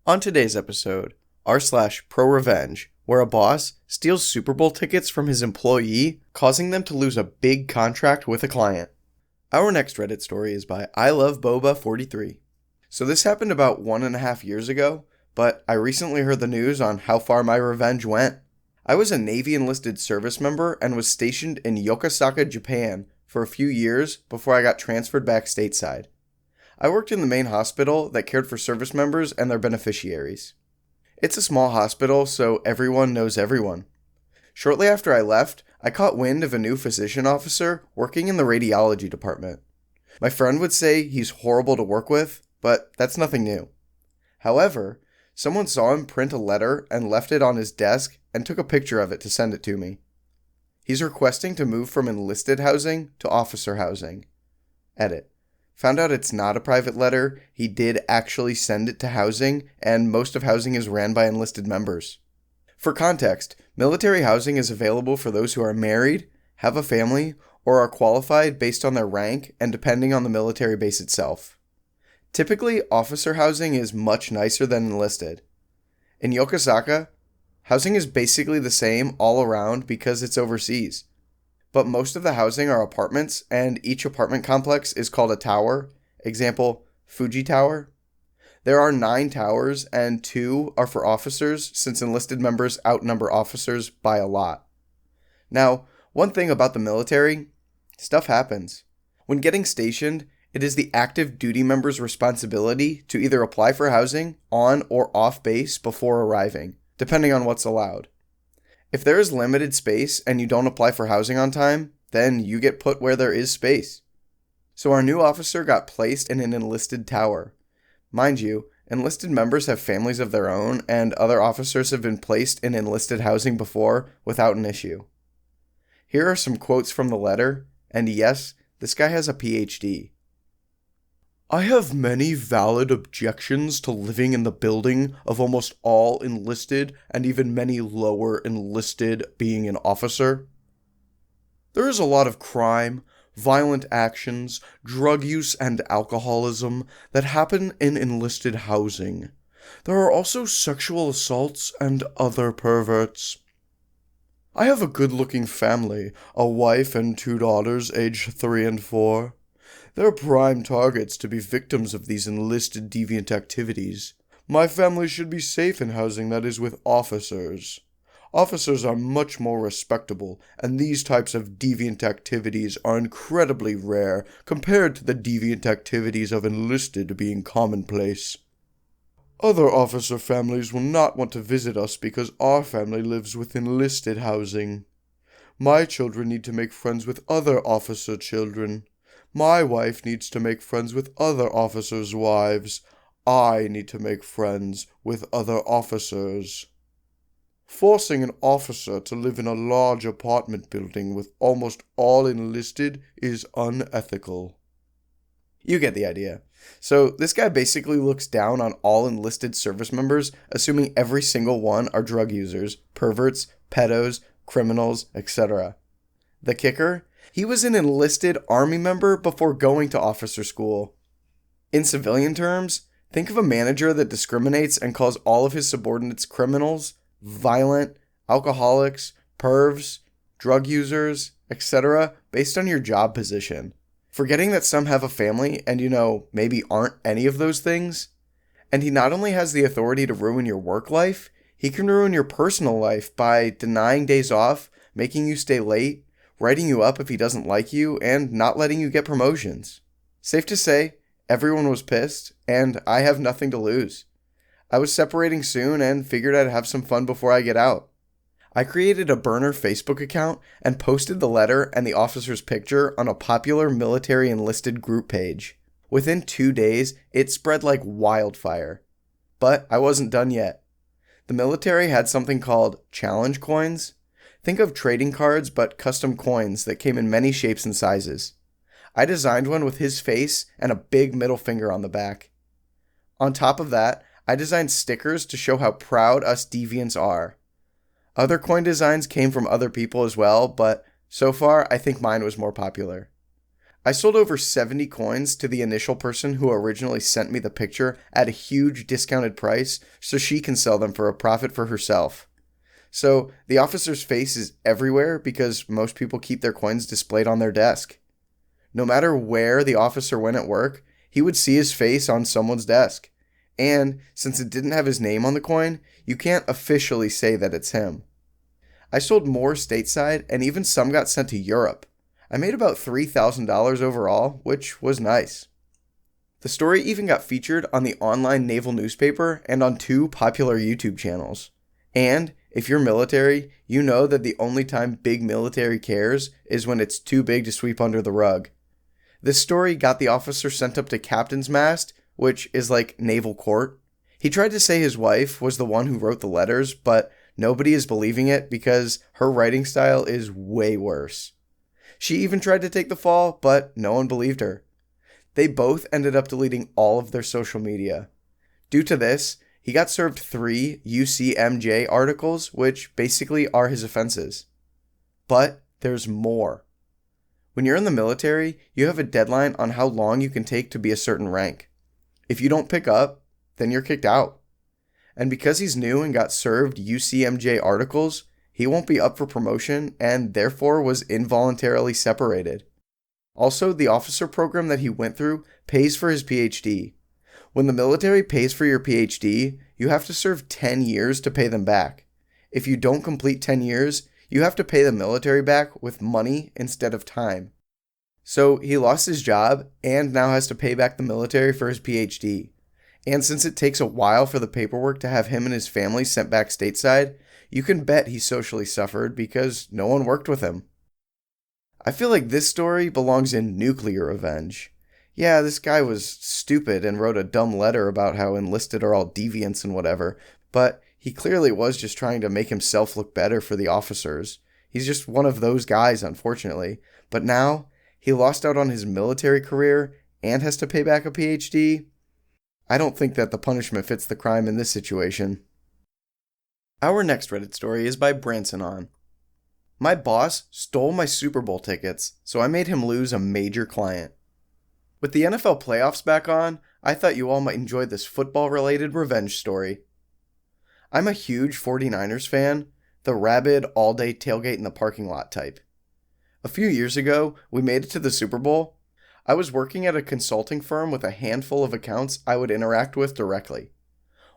On today's episode, r/ProRevenge, where a boss steals Super Bowl tickets from his employee, causing them to lose a big contract with a client. Our next Reddit story is by ILoveBoba43. So this happened about 1.5 years ago, but I recently heard the news on how far my revenge went. I was a Navy enlisted service member and was stationed in Yokosuka, Japan for a few years before I got transferred back stateside. I worked in the main hospital that cared for service members and their beneficiaries. It's a small hospital, so everyone knows everyone. Shortly after I left, I caught wind of a new physician officer working in the radiology department. My friend would say he's horrible to work with, but that's nothing new. However, someone saw him print a letter and left it on his desk and took a picture of it to send it to me. He's requesting to move from enlisted housing to officer housing. Edit. Found out it's not a private letter. He did actually send it to housing, and most of housing is ran by enlisted members. For context, military housing is available for those who are married, have a family, or are qualified based on their rank and depending on the military base itself. Typically, officer housing is much nicer than enlisted. In Yokosuka, housing is basically the same all around because it's overseas. But most of the housing are apartments, and each apartment complex is called a tower. Example, Fuji Tower. There are 9 towers, and 2 are for officers, since enlisted members outnumber officers by a lot. Now, one thing about the military, stuff happens. When getting stationed, it is the active duty member's responsibility to either apply for housing on or off base before arriving, depending on what's allowed. If there is limited space and you don't apply for housing on time, then you get put where there is space. So our new officer got placed in an enlisted tower. Mind you, enlisted members have families of their own, and other officers have been placed in enlisted housing before without an issue. Here are some quotes from the letter, and yes, this guy has a PhD. I have many valid objections to living in the building of almost all enlisted and even many lower enlisted being an officer. There is a lot of crime, violent actions, drug use, and alcoholism that happen in enlisted housing. There are also sexual assaults and other perverts. I have a good-looking family, a wife and 2 daughters aged 3 and 4. They're prime targets to be victims of these enlisted deviant activities. My family should be safe in housing that is with officers. Officers are much more respectable, and these types of deviant activities are incredibly rare compared to the deviant activities of enlisted being commonplace. Other officer families will not want to visit us because our family lives with enlisted housing. My children need to make friends with other officer children. My wife needs to make friends with other officers' wives. I need to make friends with other officers. Forcing an officer to live in a large apartment building with almost all enlisted is unethical. You get the idea. So this guy basically looks down on all enlisted service members, assuming every single one are drug users, perverts, pedos, criminals, etc. The kicker? He was an enlisted army member before going to officer school. In civilian terms, think of a manager that discriminates and calls all of his subordinates criminals, violent, alcoholics, pervs, drug users, etc. based on your job position. Forgetting that some have a family and, maybe aren't any of those things. And he not only has the authority to ruin your work life, he can ruin your personal life by denying days off, making you stay late, writing you up if he doesn't like you, and not letting you get promotions. Safe to say, everyone was pissed, and I have nothing to lose. I was separating soon and figured I'd have some fun before I get out. I created a burner Facebook account and posted the letter and the officer's picture on a popular military enlisted group page. Within 2 days, it spread like wildfire. But I wasn't done yet. The military had something called challenge coins. Think of trading cards, but custom coins that came in many shapes and sizes. I designed one with his face and a big middle finger on the back. On top of that, I designed stickers to show how proud us deviants are. Other coin designs came from other people as well, but so far I think mine was more popular. I sold over 70 coins to the initial person who originally sent me the picture at a huge discounted price so she can sell them for a profit for herself. So the officer's face is everywhere because most people keep their coins displayed on their desk. No matter where the officer went at work, he would see his face on someone's desk. And since it didn't have his name on the coin, you can't officially say that it's him. I sold more stateside and even some got sent to Europe. I made about $3,000 overall, which was nice. The story even got featured on the online naval newspaper and on 2 popular YouTube channels. And if you're military, you know that the only time big military cares is when it's too big to sweep under the rug. This story got the officer sent up to captain's mast, which is like naval court. He tried to say his wife was the one who wrote the letters, but nobody is believing it because her writing style is way worse. She even tried to take the fall, but no one believed her. They both ended up deleting all of their social media. Due to this, he got served 3 UCMJ articles, which basically are his offenses. But there's more. When you're in the military, you have a deadline on how long you can take to be a certain rank. If you don't pick up, then you're kicked out. And because he's new and got served UCMJ articles, he won't be up for promotion and therefore was involuntarily separated. Also, the officer program that he went through pays for his PhD. When the military pays for your PhD, you have to serve 10 years to pay them back. If you don't complete 10 years, you have to pay the military back with money instead of time. So he lost his job and now has to pay back the military for his PhD. And since it takes a while for the paperwork to have him and his family sent back stateside, you can bet he socially suffered because no one worked with him. I feel like this story belongs in nuclear revenge. Yeah, this guy was stupid and wrote a dumb letter about how enlisted are all deviants and whatever, but he clearly was just trying to make himself look better for the officers. He's just one of those guys, unfortunately. But now, he lost out on his military career and has to pay back a PhD. I don't think that the punishment fits the crime in this situation. Our next Reddit story is by Branson On. My boss stole my Super Bowl tickets, so I made him lose a major client. With the NFL playoffs back on, I thought you all might enjoy this football-related revenge story. I'm a huge 49ers fan, the rabid all-day tailgate in the parking lot type. A few years ago, we made it to the Super Bowl. I was working at a consulting firm with a handful of accounts I would interact with directly.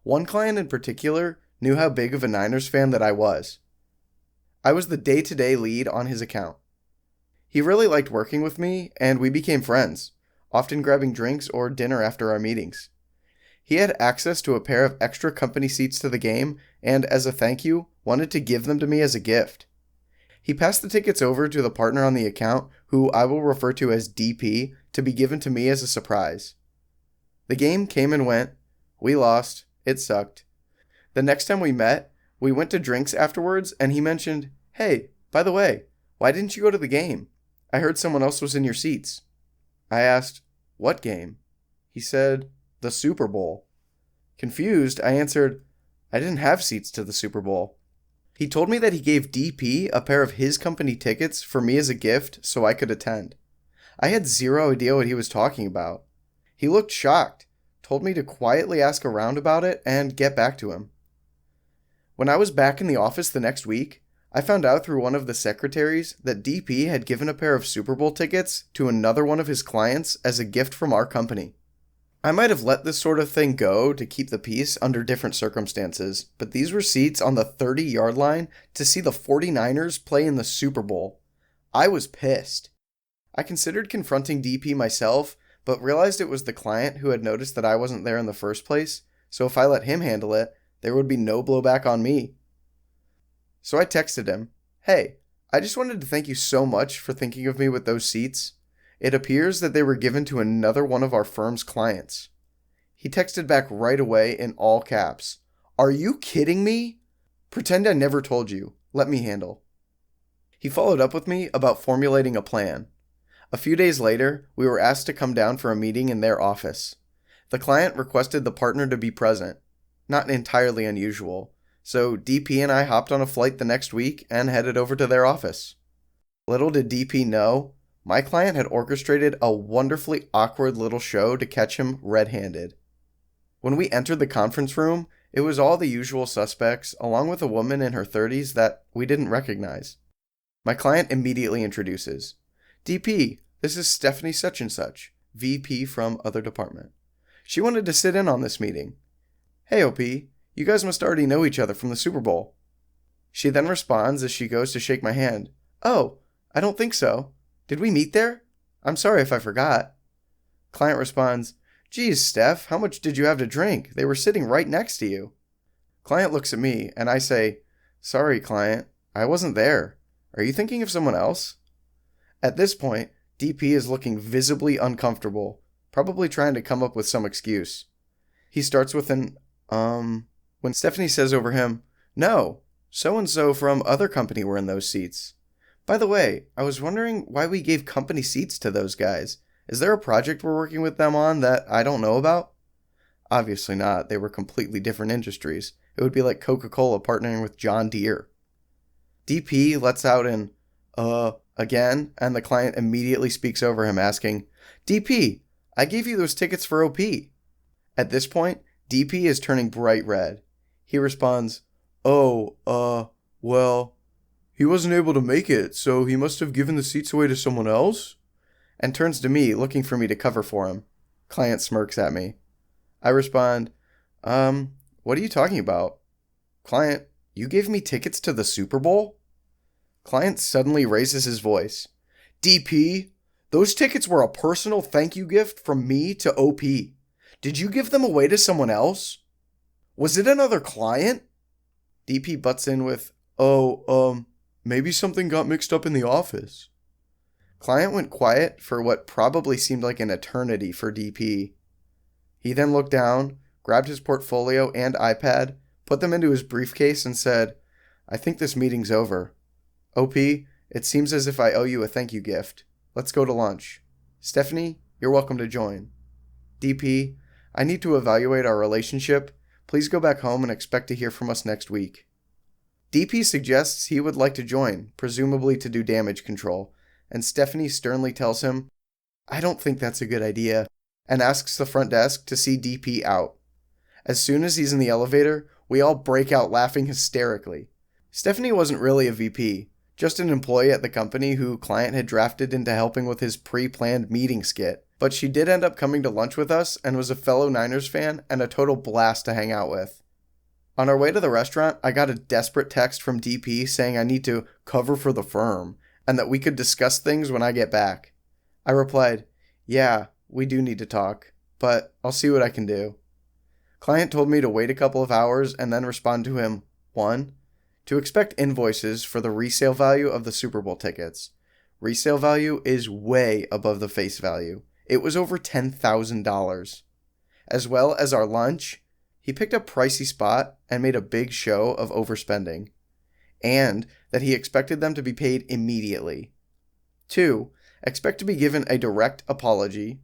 One client in particular knew how big of a Niners fan that I was. I was the day-to-day lead on his account. He really liked working with me, and we became friends, often grabbing drinks or dinner after our meetings. He had access to a pair of extra company seats to the game, and as a thank you, wanted to give them to me as a gift. He passed the tickets over to the partner on the account, who I will refer to as DP, to be given to me as a surprise. The game came and went. We lost. It sucked. The next time we met, we went to drinks afterwards, and he mentioned, "Hey, by the way, why didn't you go to the game? I heard someone else was in your seats." I asked, "What game?" He said, "The Super Bowl." Confused, I answered, "I didn't have seats to the Super Bowl." He told me that he gave DP a pair of his company tickets for me as a gift so I could attend. I had zero idea what he was talking about. He looked shocked, told me to quietly ask around about it and get back to him. When I was back in the office the next week, I found out through one of the secretaries that DP had given a pair of Super Bowl tickets to another one of his clients as a gift from our company. I might have let this sort of thing go to keep the peace under different circumstances, but these were seats on the 30-yard line to see the 49ers play in the Super Bowl. I was pissed. I considered confronting DP myself, but realized it was the client who had noticed that I wasn't there in the first place, so if I let him handle it, there would be no blowback on me. So I texted him, "Hey, I just wanted to thank you so much for thinking of me with those seats. It appears that they were given to another one of our firm's clients." He texted back right away in all caps, "Are you kidding me? Pretend I never told you. Let me handle." He followed up with me about formulating a plan. A few days later, we were asked to come down for a meeting in their office. The client requested the partner to be present. Not entirely unusual. So DP and I hopped on a flight the next week and headed over to their office. Little did DP know, My client had orchestrated a wonderfully awkward little show to catch him red-handed. When we entered the conference room, it was all the usual suspects, along with a woman in her 30s that we didn't recognize. My client immediately introduces, DP, this is Stephanie such and such, VP from other department. She wanted to sit in on this meeting. Hey OP, you guys must already know each other from the Super Bowl. She then responds as she goes to shake my hand. Oh, I don't think so. Did we meet there? I'm sorry if I forgot. Client responds, Geez, Steph, how much did you have to drink? They were sitting right next to you. Client looks at me and I say, Sorry, client, I wasn't there. Are you thinking of someone else? At this point, DP is looking visibly uncomfortable, probably trying to come up with some excuse. He starts with an, when Stephanie says over him, No, so-and-so from other company were in those seats. By the way, I was wondering why we gave company seats to those guys. Is there a project we're working with them on that I don't know about? Obviously not. They were completely different industries. It would be like Coca-Cola partnering with John Deere. DP lets out an, again, and the client immediately speaks over him asking, DP, I gave you those tickets for OP. At this point, DP is turning bright red. He responds, well, he wasn't able to make it, so he must have given the seats away to someone else? And turns to me, looking for me to cover for him. Client smirks at me. I respond, what are you talking about? Client, you gave me tickets to the Super Bowl? Client suddenly raises his voice. DP, those tickets were a personal thank you gift from me to OP. Did you give them away to someone else? Was it another client? DP butts in with, maybe something got mixed up in the office. Client went quiet for what probably seemed like an eternity for DP. He then looked down, grabbed his portfolio and iPad, put them into his briefcase and said, I think this meeting's over. OP, it seems as if I owe you a thank you gift. Let's go to lunch. Stephanie, you're welcome to join. DP, I need to evaluate our relationship. Please go back home and expect to hear from us next week. DP suggests he would like to join, presumably to do damage control, and Stephanie sternly tells him, I don't think that's a good idea, and asks the front desk to see DP out. As soon as he's in the elevator, we all break out laughing hysterically. Stephanie wasn't really a VP, just an employee at the company who client had drafted into helping with his pre-planned meeting skit, but she did end up coming to lunch with us and was a fellow Niners fan and a total blast to hang out with. On our way to the restaurant, I got a desperate text from DP saying I need to cover for the firm, and that we could discuss things when I get back. I replied, yeah, we do need to talk, but I'll see what I can do. Client told me to wait a couple of hours and then respond to him, 1. To expect invoices for the resale value of the Super Bowl tickets. Resale value is way above the face value. It was over $10,000. As well as our lunch, he picked a pricey spot and made a big show of overspending. And that he expected them to be paid immediately. 2. Expect to be given a direct apology.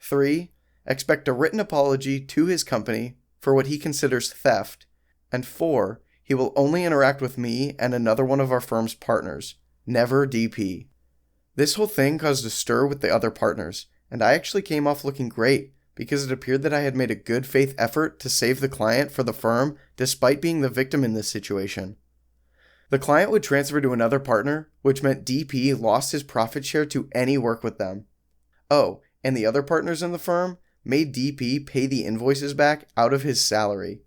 3. Expect a written apology to his company for what he considers theft. And 4. He will only interact with me and another one of our firm's partners, never DP. This whole thing caused a stir with the other partners, and I actually came off looking great because it appeared that I had made a good faith effort to save the client for the firm despite being the victim in this situation. The client would transfer to another partner, which meant DP lost his profit share to any work with them. Oh, and the other partners in the firm made DP pay the invoices back out of his salary.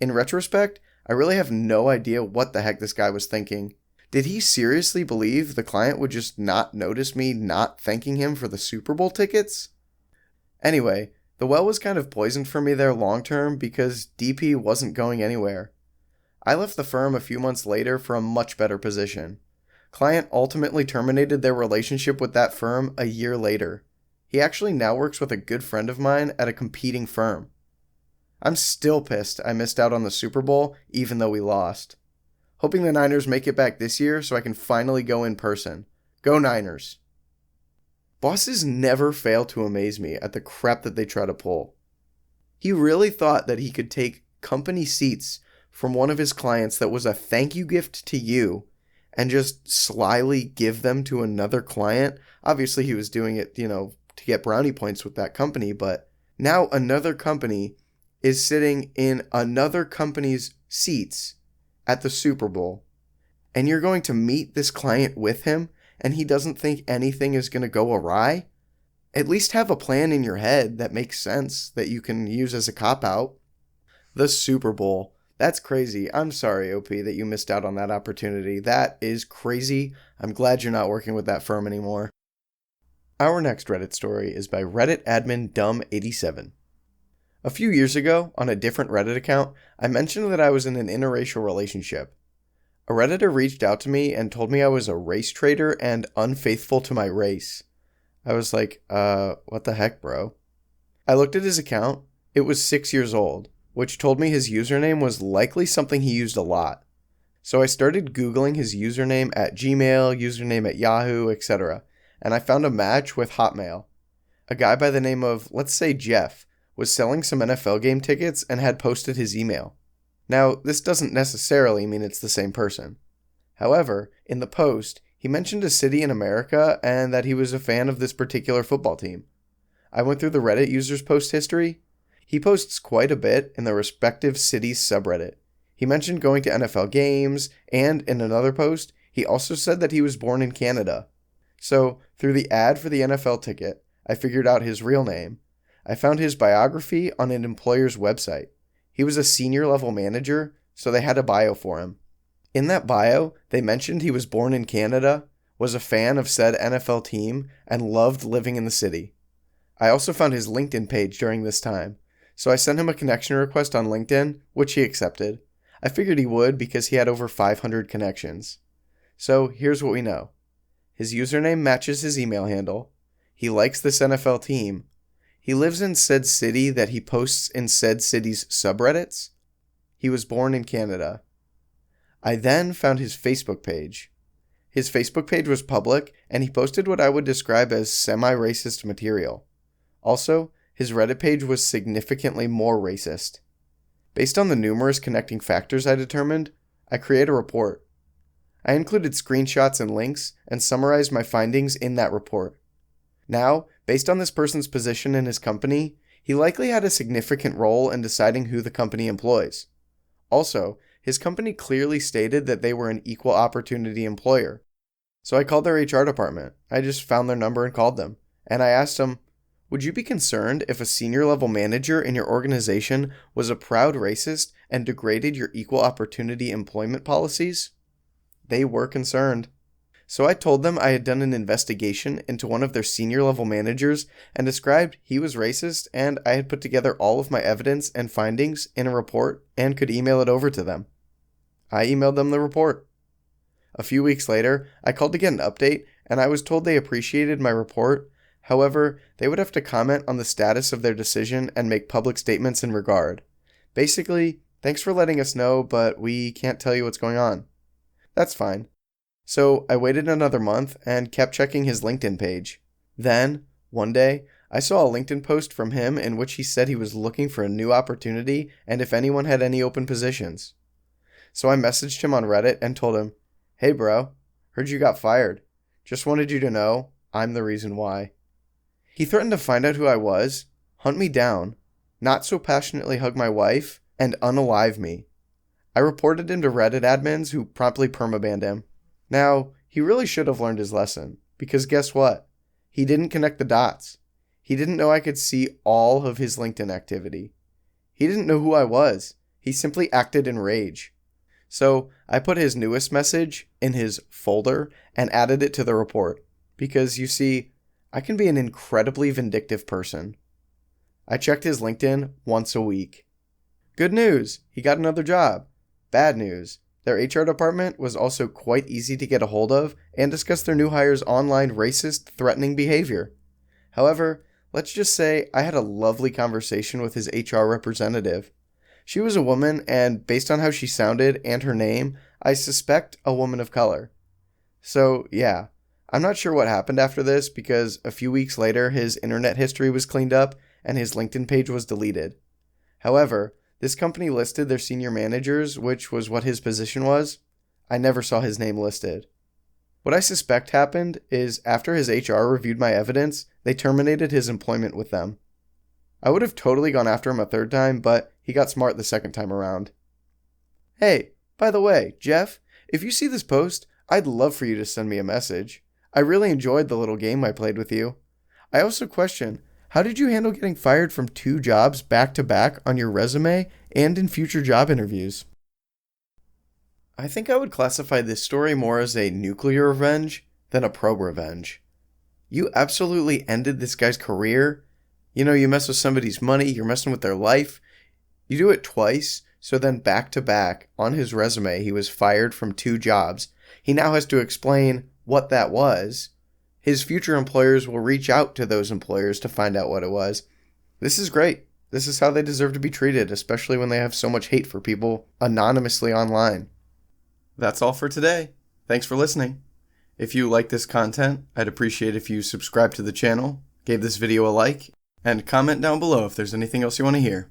In retrospect, I really have no idea what the heck this guy was thinking. Did he seriously believe the client would just not notice me not thanking him for the Super Bowl tickets? Anyway, the well was kind of poisoned for me there long term because DP wasn't going anywhere. I left the firm a few months later for a much better position. Client ultimately terminated their relationship with that firm a year later. He actually now works with a good friend of mine at a competing firm. I'm still pissed I missed out on the Super Bowl even though we lost. Hoping the Niners make it back this year so I can finally go in person. Go Niners! Bosses never fail to amaze me at the crap that they try to pull. He really thought that he could take company seats from one of his clients that was a thank you gift to you and just slyly give them to another client. Obviously, he was doing it, to get brownie points with that company, but now another company is sitting in another company's seats at the Super Bowl, and you're going to meet this client with him, and he doesn't think anything is going to go awry? At least have a plan in your head that makes sense that you can use as a cop-out. The Super Bowl. That's crazy. I'm sorry, OP, that you missed out on that opportunity. That is crazy. I'm glad you're not working with that firm anymore. Our next Reddit story is by Reddit admin Dumb87. A few years ago, on a different Reddit account, I mentioned that I was in an interracial relationship. A Redditor reached out to me and told me I was a race traitor and unfaithful to my race. I was like, what the heck, bro? I looked at his account. It was 6 years old, which told me his username was likely something he used a lot. So I started Googling his username at Gmail, username at Yahoo, etc., and I found a match with Hotmail. A guy by the name of, let's say Jeff, was selling some NFL game tickets and had posted his email. Now, this doesn't necessarily mean it's the same person. However, in the post, he mentioned a city in America and that he was a fan of this particular football team. I went through the Reddit user's post history. He posts quite a bit in the respective city's subreddit. He mentioned going to NFL games, and in another post, he also said that he was born in Canada. So, through the ad for the NFL ticket, I figured out his real name. I found his biography on an employer's website. He was a senior level manager, so they had a bio for him. In that bio, they mentioned he was born in Canada, was a fan of said NFL team, and loved living in the city. I also found his LinkedIn page during this time, so I sent him a connection request on LinkedIn, which he accepted. I figured he would because he had over 500 connections. So here's what we know. His username matches his email handle. He likes this NFL team. He lives in said city that he posts in said city's subreddits. He was born in Canada. I then found his Facebook page. His Facebook page was public, and he posted what I would describe as semi-racist material. Also, his Reddit page was significantly more racist. Based on the numerous connecting factors I determined, I created a report. I included screenshots and links and summarized my findings in that report. Now, based on this person's position in his company, he likely had a significant role in deciding who the company employs. Also, his company clearly stated that they were an equal opportunity employer. So I called their HR department. I just found their number and called them. And I asked them, would you be concerned if a senior level manager in your organization was a proud racist and degraded your equal opportunity employment policies? They were concerned. So I told them I had done an investigation into one of their senior level managers and described he was racist, and I had put together all of my evidence and findings in a report and could email it over to them. I emailed them the report. A few weeks later, I called to get an update, and I was told they appreciated my report. However, they would have to comment on the status of their decision and make public statements in regard. Basically, thanks for letting us know, but we can't tell you what's going on. That's fine. So I waited another month and kept checking his LinkedIn page. Then, one day, I saw a LinkedIn post from him in which he said he was looking for a new opportunity and if anyone had any open positions. So I messaged him on Reddit and told him, hey bro, heard you got fired. Just wanted you to know, I'm the reason why. He threatened to find out who I was, hunt me down, not so passionately hug my wife, and unalive me. I reported him to Reddit admins who promptly permabanned him. Now, he really should have learned his lesson, because guess what? He didn't connect the dots. He didn't know I could see all of his LinkedIn activity. He didn't know who I was. He simply acted in rage. So I put his newest message in his folder and added it to the report, because you see, I can be an incredibly vindictive person. I checked his LinkedIn once a week. Good news, he got another job. Bad news, their HR department was also quite easy to get a hold of and discuss their new hire's online racist, threatening behavior. However, let's just say I had a lovely conversation with his HR representative. She was a woman, and based on how she sounded and her name, I suspect a woman of color. So, yeah, I'm not sure what happened after this because a few weeks later his internet history was cleaned up and his LinkedIn page was deleted. However, this company listed their senior managers, which was what his position was. I never saw his name listed. What I suspect happened is after his HR reviewed my evidence, they terminated his employment with them. I would have totally gone after him a third time, but he got smart the second time around. Hey, by the way, Jeff, if you see this post, I'd love for you to send me a message. I really enjoyed the little game I played with you. I also question, how did you handle getting fired from 2 jobs back to back on your resume and in future job interviews? I think I would classify this story more as a nuclear revenge than a pro-revenge. You absolutely ended this guy's career. You mess with somebody's money, you're messing with their life. You do it twice, so then back to back on his resume, he was fired from 2 jobs. He now has to explain what that was. His future employers will reach out to those employers to find out what it was. This is great. This is how they deserve to be treated, especially when they have so much hate for people anonymously online. That's all for today. Thanks for listening. If you like this content, I'd appreciate if you subscribe to the channel, gave this video a like, and comment down below if there's anything else you want to hear.